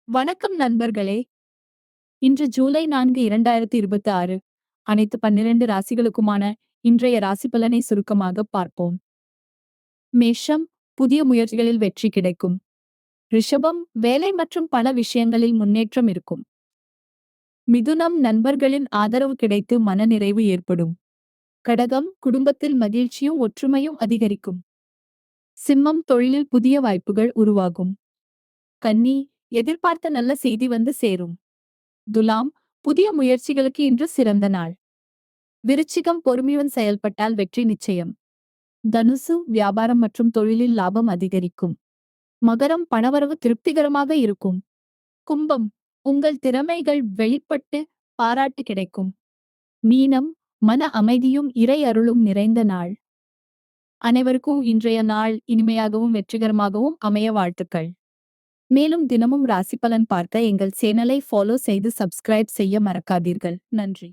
வணக்கம் நண்பர்களே. இன்று ஜூலை 4 2026. அனைத்து 12 ராசிகளுக்குமான இன்றைய ராசி பலனை சுருக்கமாக பார்ப்போம். மேஷம், புதிய முயற்சிகளில் வெற்றி கிடைக்கும். ரிஷபம், வேலை மற்றும் பல விஷயங்களில் முன்னேற்றம் இருக்கும். மிதுனம், நண்பர்களின் ஆதரவு கிடைத்து மனநிறைவு ஏற்படும். கடகம், குடும்பத்தில் மகிழ்ச்சியும் ஒற்றுமையும் அதிகரிக்கும். சிம்மம், தொழிலில் புதிய வாய்ப்புகள் உருவாகும். கன்னி, எதிர்பார்த்த நல்ல செய்தி வந்து சேரும். துலாம், புதிய முயற்சிகளுக்கு இன்று சிறந்த நாள். விருச்சிகம், பொறுமையுடன் செயல்பட்டால் வெற்றி நிச்சயம். தனுசு, வியாபாரம் மற்றும் தொழிலில் லாபம் அதிகரிக்கும். மகரம், பணவரவு திருப்திகரமாக இருக்கும். கும்பம், உங்கள் திறமைகள் வெளிப்பட்டு பாராட்டு கிடைக்கும். மீனம், மன அமைதியும் இறை அருளும் நிறைந்த நாள். அனைவருக்கும் இன்றைய நாள் இனிமையாகவும் வெற்றிகரமாகவும் அமைய வாழ்த்துக்கள். மேலும் தினமும் ராசி பலன் பார்க்க எங்கள் சேனலை ஃபாலோ செய்து சப்ஸ்கிரைப் செய்ய மறக்காதீர்கள். நன்றி.